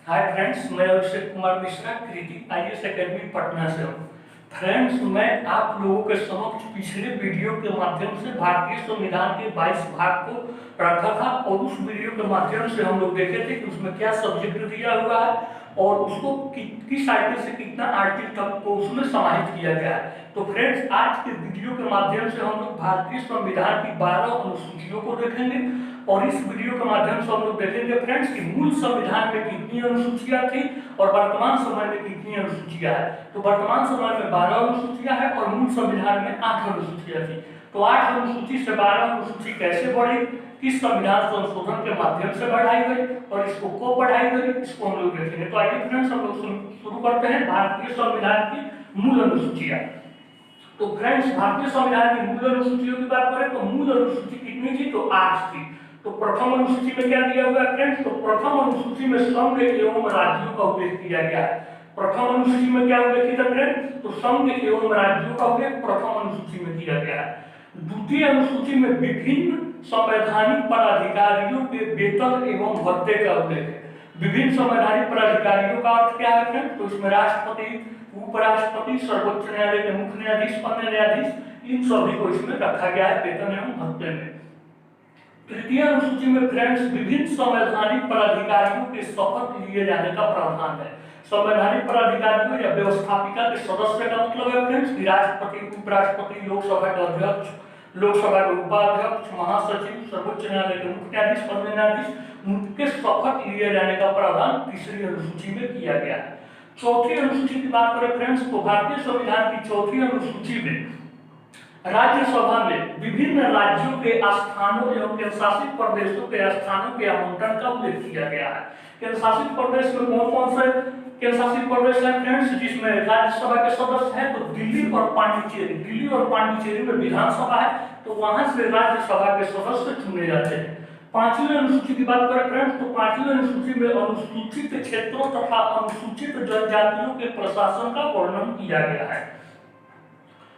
Hi friends, मैं अभिषेक कुमार मिश्रा कृति IAS academy Patna से हूँ। फ्रेंड्स, मैं आप लोगों के समक्ष पिछले वीडियो के माध्यम से भारतीय संविधान के 22 भाग को रखा था और उस वीडियो के माध्यम से हम लोग देखे थे कि उसमें क्या सब्जेक्ट दिया हुआ है और उसको किस आर्टिकल से कितना आर्टिकल तक को उसमें समाहित किया गया है। तो फ्रेंड्स, आज के वीडियो के माध्यम से हम लोग भारतीय संविधान की 12 अनुसूचियों को देखेंगे और इस वीडियो के माध्यम से हम लोग देखेंगे फ्रेंड्स कि मूल संविधान में कितनी अनुसूचियां थी और वर्तमान समय में कितनी अनुसूचियां है। तो वर्तमान समय में 12 अनुसूचियां है और मूल संविधान में 8 अनुसूचियां थी। तो 8 अनुसूची से 12 अनुसूची कैसे बढ़ी, किस संविधान संशोधन के माध्यम से बढ़ाई गई और इसको कब बढ़ाई गई, इसको हम लोग देखेंगे। तो आइए फ्रेंड्स, हम लोग शुरू करते हैं भारतीय संविधान की मूल अनुसूचियां। तो फ्रेंड्स, भारतीय संविधान की मूल अनुसूचियों की बात करें तो मूल अनुसूची कितनी थी, तो 8 थी। तो प्रथम अनुसूची में क्या दिया हुआ है फ्रेंड्स, तो प्रथम अनुसूची में संघ एवं राज्यों का उल्लेख किया गया है। प्रथम अनुसूची में क्या उल्लेखित है फ्रेंड्स, तो संघ एवं राज्यों का उल्लेख प्रथम अनुसूची में किया गया है। द्वितीय अनुसूची में विभिन्न संवैधानिक पदाधिकारियों के वेतन एवं भत्ते का उल्लेख है। विभिन्न संवैधानिक पदाधिकारियों का अर्थ क्या है फ्रेंड्स, तो इसमें राष्ट्रपति, उपराष्ट्रपति, सर्वोच्च न्यायालय के मुख्य न्यायाधीश, अन्य न्यायाधीश, इन सभी को इसमें रखा गया है वेतन एवं भत्ते में। तृतीय अनुसूची में फ्रेंड्स विभिन्न संवैधानिक पदाधिकारियों के शपथ लिए जाने का प्रावधान है। संवैधानिक पदाधिकारियों या व्यवस्थापिका के सदस्य का मतलब है फ्रेंड्स कि राष्ट्रपति, उपराष्ट्रपति, लोकसभा के अध्यक्ष, लोकसभा के उपाध्यक्ष, महासचिव, सर्वोच्च न्यायालय के मुख्य न्यायाधीश, अन्य न्यायाधीश, उनके शपथ लिए जाने का प्रावधान तीसरी अनुसूची में किया गया है। चौथी अनुसूची की बात करें फ्रेंड्स, तो भारतीय संविधान की चौथी अनुसूची में राज्यसभा में विभिन्न राज्यों के स्थानों एवं केंद्र शासित प्रदेशों के स्थानों के आवंटन का उल्लेख किया गया है। केंद्र शासित प्रदेश में कौन कौन से केंद्र शासित प्रदेश है फ्रेंड्स, जिसमें राज्यसभा के सदस्य हैं, तो दिल्ली और पांडिचेरी। दिल्ली और पांडिचेरी में विधानसभा है, तो वहां से राज्यसभा के सदस्य चुने जाते हैं। पांचवी अनुसूची की बात करें फ्रेंड्स, तो पांचवी अनुसूची में अनुसूचित क्षेत्रों तथा अनुसूचित जनजातियों के प्रशासन का वर्णन किया गया है।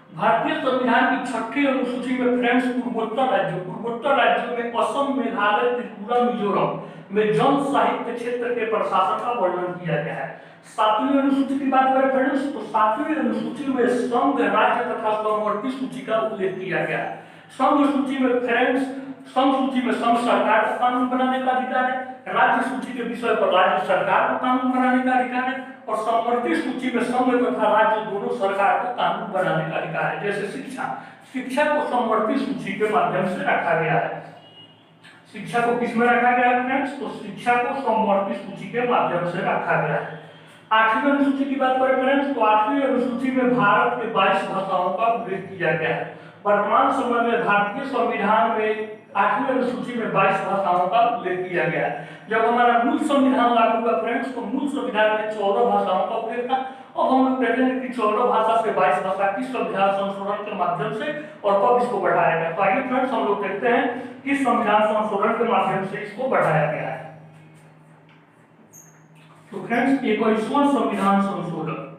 भारतीय संविधान की छठी अनुसूची में फ्रेंड्स पूर्वोत्तर राज्यों में असम, मेघालय, त्रिपुरा, मिजोरम में जन साहित्य क्षेत्र के प्रशासन का वर्णन किया गया है। सातवीं अनुसूची की बात करें फ्रेंड्स, तो सातवीं अनुसूची में संघ, राज्य तथा समवर्ती सूची का उल्लेख किया गया है। संघ सूची में फ्रेंड्स, संघ सूची में संघ सरकार को कानून बनाने का अधिकार है, राज्य सूची के विषय पर राज्य सरकार को कानून बनाने का अधिकार है और समवर्ती सूची में संघ तथा राज्य दोनों सरकार को कानून बनाने का अधिकार है। जैसे शिक्षा को समवर्ती सूची के माध्यम से रखा गया है। शिक्षा को किसमें रखा गया है फ्रेंड्स, तो शिक्षा को समवर्ती सूची के माध्यम से रखा गया है। आठवीं अनुसूची की बात करें फ्रेंड्स, तो आठवीं अनुसूची में भारत के 22 भाषाओं का उल्लेख किया गया है। वर्तमान समय में भारतीय संविधान में 8वीं अनुसूची में 22 भाषाओं का उल्लेख किया गया है। जब हमारा मूल संविधान लागू हुआ फ्रेंड्स, तो मूल संविधान में 14 भाषाओं का उल्लेख था। अब हम लोग देखेंगे कि 14 भाषा से 22 भाषा किस संविधान संशोधन के माध्यम से और कब इसको बढ़ाया गया। तो आइए फ्रेंड्स, हम लोग देखते हैं किस संविधान संशोधन के माध्यम से इसको बढ़ाया गया है। तो फ्रेंड्स, 21वां संविधान संशोधन,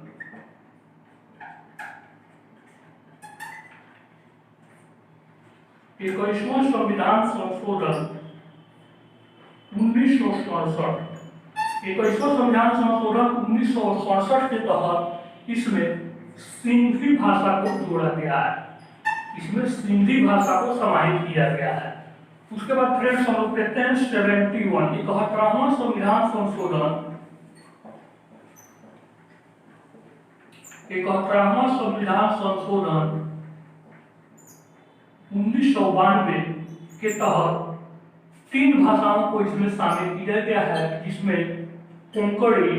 21वां संविधान संशोधन 1967। 21वां संविधान संशोधन 1967 के तहत इसमें सिंधी भाषा को जोड़ा गया है। इसमें सिंधी भाषा को समाहित किया गया है। उसके बाद फ्रेंड्स, हम लोग देखते हैं 71, 71वां संविधान संशोधन, 71वां संविधान संशोधन 1992 के तहत 3 भाषाओं को इसमें शामिल किया गया है, जिसमें कोंकणी,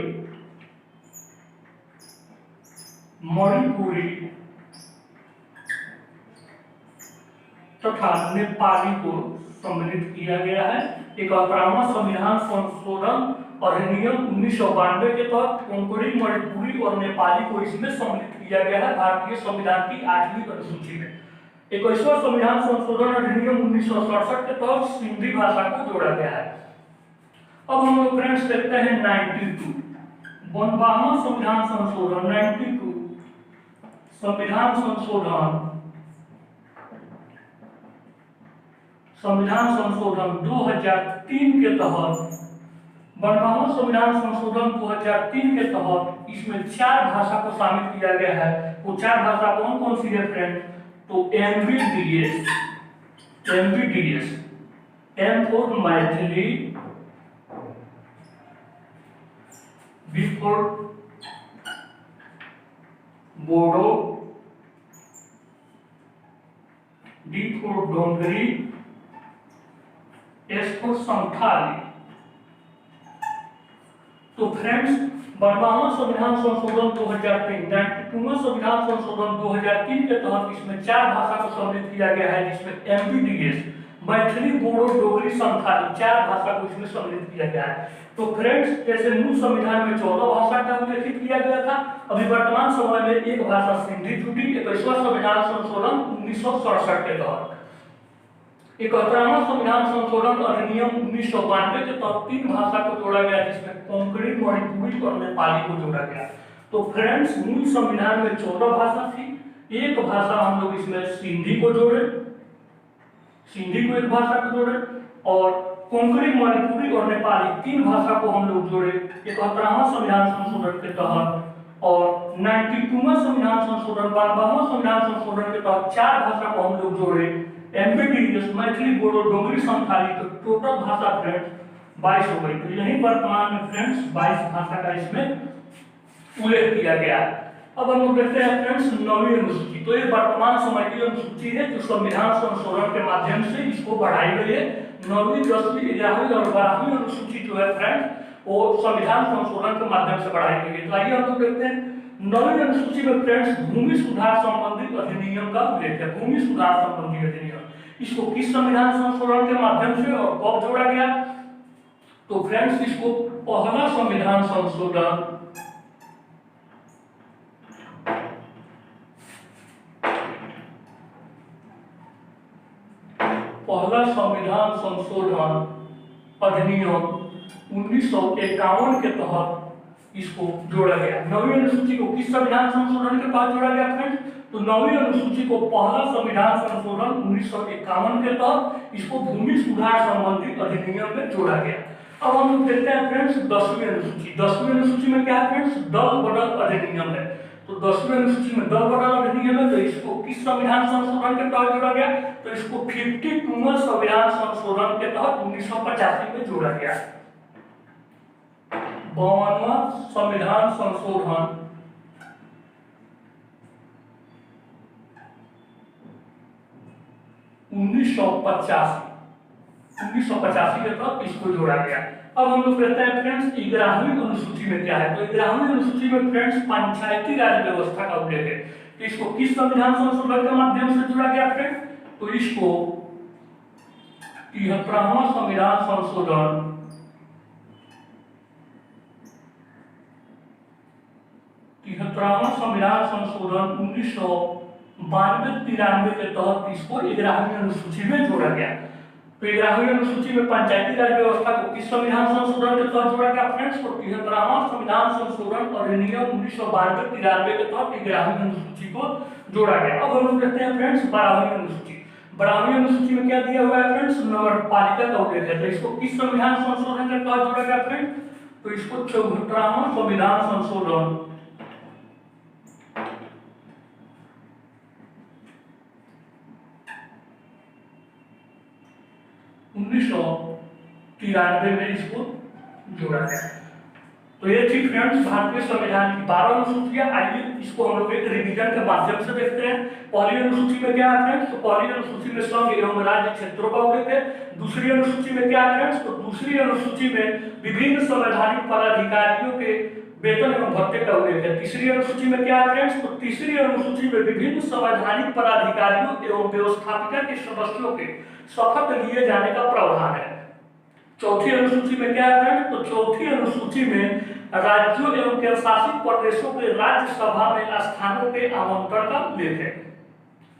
मणिपुरी तथा नेपाली को सम्मिलित किया गया है। 71वां संविधान संशोधन अधिनियम 1992 के तहत कोंकणी, मणिपुरी और नेपाली को इसमें सम्मिलित किया गया है भारतीय संविधान की 8वीं अनुसूची में। 21वां संविधान संशोधन अधिनियम 1967 के तहत सिंधी भाषा को जोड़ा गया है। अब हम लोग फ्रेंड्स देखते हैं 92, 52वां संविधान संशोधन, 92 संविधान संशोधन 2003 के तहत 52वां संविधान संशोधन 2003 के तहत इसमें 4 भाषा को शामिल किया गया है। वो 4 भाषा कौन कौन सी है फ्रेंड? तो MVDS, M for Maithili, B for Bodo, D for Dogri, S for Santhali. तो फ्रेंड्स 52वां संविधान संशोधन 2003, 92वां संविधान संशोधन 2003 के तहत इसमें 4 भाषा को सम्मिलित किया गया है, जिसमें एमवीडीएस, मैथिली, बोडो, डोगरी, संथाली 4 भाषा को इसमें सम्मिलित किया गया है। तो फ्रेंड्स जैसे मूल संविधान में 14 भाषा का उल्लेखित किया गया था, अभी वर्तमान समय में एक भाषा सिंधी जुड़ी। 21वां संविधान संशोधन 1967 के तहत, 71वां संविधान संशोधन अधिनियम 1992 के तहत 3 भाषा को जोड़ा गया, जिसमें कोंकणी, मणिपुरी और नेपाली को जोड़ा गया। तो फ्रेंड्स मूल संविधान में 14 भाषा थी, एक भाषा हम लोग इसमें सिंधी को जोड़े, सिंधी को एक भाषा को जोड़े, और कोंकणी, मणिपुरी और नेपाली 3 भाषा को हम लोग जोड़े 71वां संविधान संशोधन के तहत। और 92वां संविधान संशोधन, 52वां संविधान संशोधन के तहत 4 भाषा को हम लोग जोड़े, एमवीडीएस, मैथिली, बोडो, डोगरी, संथाली। तो टोटल भाषा फ्रेंड्स 22 हो गई। तो यही वर्तमान में फ्रेंड्स 22 भाषा का इसमें उल्लेख किया गया है। अब हम लोग देखते हैं फ्रेंड्स 9वीं अनुसूची। तो ये वर्तमान समय की अनुसूची है जो संविधान संशोधन के माध्यम से इसको बढ़ाई गई है। 9वीं, 10वीं, 11वीं और 12वीं अनुसूची जो है फ्रेंड्स वो संविधान संशोधन के माध्यम से बढ़ाई गई है। तो आइए हम लोग देखते हैं 9वीं अनुसूची में फ्रेंड्स भूमि सुधार संबंधी अधिनियम का उल्लेख है। भूमि सुधार संबंधी अधिनियम इसको किस संविधान संशोधन के माध्यम से और कब जोड़ा गया? तो फ्रेंड्स इसको पहला संविधान संशोधन अधिनियम 1951 के तहत इसको जोड़ा गया। 9वीं अनुसूची को किस संविधान संशोधन के तहत जोड़ा गया फ्रेंड्स? तो 9वीं अनुसूची को पहला संविधान संशोधन 1951 के तहत इसको भूमि सुधार संबंधी अधिनियम में जोड़ा गया। अब हम लोग देखते हैं फ्रेंड्स 10वीं अनुसूची। 10वीं अनुसूची में क्या है फ्रेंड्स? दल बदल अधिनियम है। तो 10वीं अनुसूची में दल बदल अधिनियम है, तो इसको किस संविधान संशोधन के तहत जोड़ा गया? तो इसको 52वां संविधान संशोधन के तहत 1985 में जोड़ा गया। 52वां संविधान संशोधन 1985 के तहत इसको जोड़ा गया। अब हम लोग कहते हैं फ्रेंड्स 11वीं अनुसूची में क्या है? तो 11वीं अनुसूची में फ्रेंड्स पंचायती राज व्यवस्था का उल्लेख है। तो इसको किस संविधान संशोधन के माध्यम से जोड़ा गया फ्रेंड्स? तो इसको 73वां संविधान संशोधन 1992-93 के तहत इसको 11वीं अनुसूची में जोड़ा गया। तो 11वीं अनुसूची में पंचायती राज व्यवस्था को किस संविधान संशोधन के तहत जोड़ा गया फ्रेंड्स? तो 73वां संविधान संशोधन अधिनियम 1992-93 के तहत 11वीं अनुसूची को जोड़ा गया। अब हम लोग देखते हैं फ्रेंड्स 12वीं अनुसूची। 12वीं अनुसूची में क्या दिया हुआ है फ्रेंड्स? नगरपालिका का उल्लेख है। तो इसको किस संविधान संशोधन के तहत जोड़ा गया फ्रेंड्स? तो इसको 74वां संविधान संशोधन 1993 में इसको जोड़ा गया। तो ये थी फ्रेंड्स भारतीय संविधान की 12 अनुसूचियां। आइए इसको हम लोग एक रिवीजन के माध्यम से देखते हैं। पहली अनुसूची में क्या है फ्रेंड्स? तो पहली अनुसूची में संघ एवं राज्य क्षेत्रों का उल्लेख है। दूसरी अनुसूची में क्या है फ्रेंड्स? तो दूसरी अनुसूची में विभिन्न संवैधानिक पदाधिकारियों के वेतन एवं भत्ते का उल्लेख है। तीसरी अनुसूची में क्या है फ्रेंड्स? तो तीसरी अनुसूची में विभिन्न संवैधानिक पदाधिकारियों एवं व्यवस्थापिका के सदस्यों के शपथ लिए जाने का प्रावधान है। चौथी अनुसूची में क्या है फ्रेंड्स? तो चौथी अनुसूची में राज्यों एवं केंद्र शासित प्रदेशों के राज्यसभा में स्थानों के आवंटन का उल्लेख है।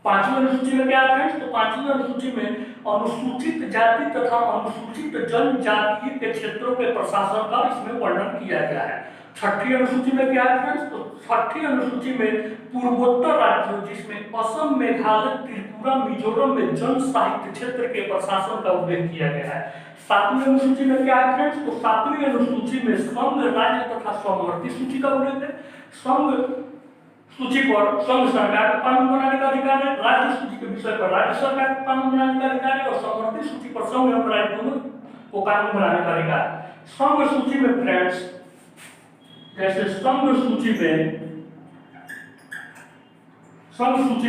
पांचवी अनुसूची में क्या है फ्रेंड्स, तो पांचवी अनुसूची में अनुसूचित जाति तथा अनुसूचित जनजाति के क्षेत्रों के प्रशासन का इसमें वर्णन किया गया है। छठी अनुसूची में क्या है फ्रेंड्स, तो छठी अनुसूची में पूर्वोत्तर राज्यों जिसमें असम, मेघालय, त्रिपुरा, मिजोरम में जन साहित्य क्षेत्र के प्रशासन का उल्लेख किया गया है। सातवीं अनुसूची में क्या है फ्रेंड्स, तो सातवीं अनुसूची में संघ, राज्य तथा समवर्ती सूची का उल्लेख है। संघ सूची पर संघ सरकार को कानून बनाने का अधिकार है, राज्य सूची के विषय पर राज्य सरकार को कानून बनाने का अधिकार है और समवर्ती सूची पर संघ एवं राज्य दोनों को कानून बनाने का अधिकार है। संघ सूची में फ्रेंड्स, जैसे संघ सूची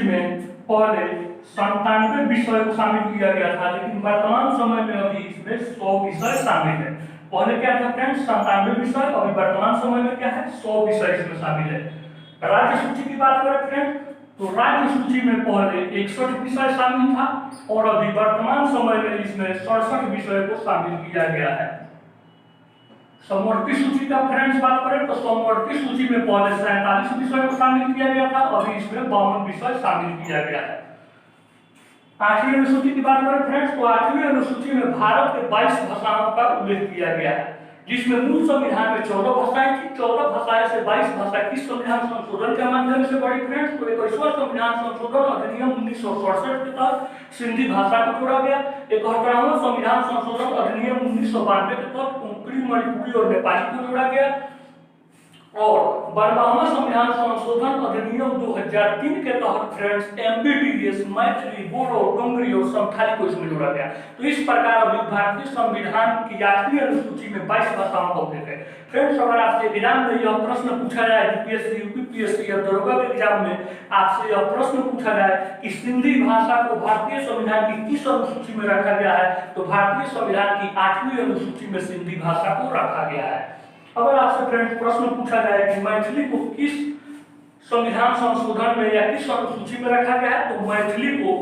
में पहले 97 विषय को शामिल किया गया था, लेकिन वर्तमान समय में अभी इसमें 100 विषय शामिल है। पहले क्या था फ्रेंड्स, 97 विषय, अभी वर्तमान समय में क्या है, 100 विषय इसमें शामिल है। राज्य सूची की बात करें फ्रेंड्स, तो राज्य सूची में पहले 61 विषय शामिल था और अभी वर्तमान समय में इसमें 67 विषय को शामिल किया गया है। समवर्ती सूची का फ्रेंड्स बात करें तो समवर्ती सूची में पहले 47 विषय को शामिल किया गया था, अभी इसमें 52 विषय शामिल किया गया है। आठवीं अनुसूची की बात करें फ्रेंड्स, तो आठवीं अनुसूची में भारत के 22 भाषाओं का उल्लेख किया गया है, जिसमें मूल संविधान में 14 भाषाएं थी। 14 भाषाएं से 22 भाषा किस संविधान संशोधन के माध्यम से बढ़ी फ्रेंड्स, तो 21वां संविधान संशोधन अधिनियम 1967 के तहत सिंधी भाषा को जोड़ा गया। 71वां संविधान संशोधन अधिनियम 1992 के तहत कोंकणी, मणिपुरी और नेपाली को जोड़ा गया और 12वां संविधान संशोधन अधिनियम 2003 के तहत फ्रेंड्स MBTS, मैथिली, बोडो, डोंगरी और संथाली को इसमें जोड़ा गया। तो इस प्रकार अभी भारतीय संविधान की 8वीं अनुसूची में 22 भाषाओं का उल्लेख है। फ्रेंड्स, अगर आपसे एग्जाम में यह प्रश्न पूछा जाए, यूपीएससी, यूपीपीएससी या दरोगा के एग्जाम में आपसे यह प्रश्न पूछा जाए कि सिंधी भाषा को भारतीय संविधान की किस अनुसूची में रखा गया है, तो भारतीय संविधान की 8वीं अनुसूची में सिंधी भाषा को रखा गया है। अगर आपसे फ्रेंड्स प्रश्न पूछा जाए कि मैथिली को किस संविधान संशोधन में या किस अनुसूची में रखा गया है, तो मैथिली को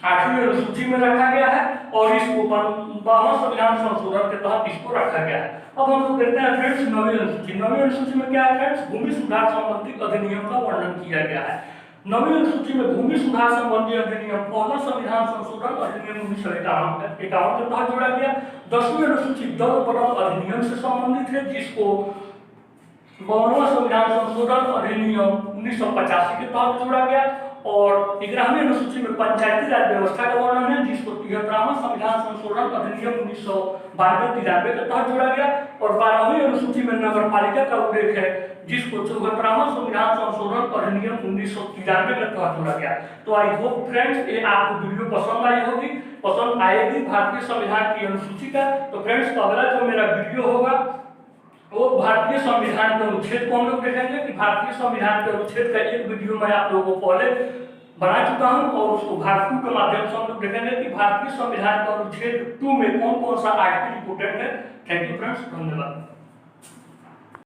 8वीं अनुसूची में रखा गया है और इसको 12वां संविधान संशोधन के तहत इसको रखा गया है। अब हम लोग देखते हैं फ्रेंड्स 9वीं अनुसूची। 9वीं अनुसूची में क्या है फ्रेंड्स, भूमि सुधार संबंधी अधिनियम का वर्णन किया गया है। 9वीं अनुसूची में भूमि सुधार संबंधी अधिनियम पहला संविधान संशोधन अधिनियम 1951 के तहत जोड़ा गया। 10वीं अनुसूची दल बदल अधिनियम से संबंधित है, जिसको 52वां संविधान संशोधन अधिनियम 1985 के तहत जोड़ा गया और 11वीं अनुसूची में पंचायती राज व्यवस्था का वर्णन है, जिसको 73वां संविधान संशोधन अधिनियम 1992-93 के तहत जोड़ा गया और 12वीं अनुसूची में नगर पालिका का उल्लेख है, जिसको 74वां संविधान संशोधन अधिनियम 1993 के तहत जोड़ा गया। तो आई होप फ्रेंड्स ये आपको वीडियो पसंद आई होगी, पसंद आएगी भारतीय संविधान की अनुसूची का। तो फ्रेंड्स, अगला जो मेरा वीडियो होगा वो भारतीय संविधान के अनुच्छेद को हम लोग देखेंगे कि भारतीय संविधान के अनुच्छेद का एक वीडियो मैं आप लोगों को पहले बना चुका हूं और उसको भाग 2 के माध्यम से हम लोग देखेंगे कि भारतीय संविधान के अनुच्छेद 2 में कौन कौन सा आर्टिकल इंपोर्टेंट है। थैंक यू फ्रेंड्स, धन्यवाद।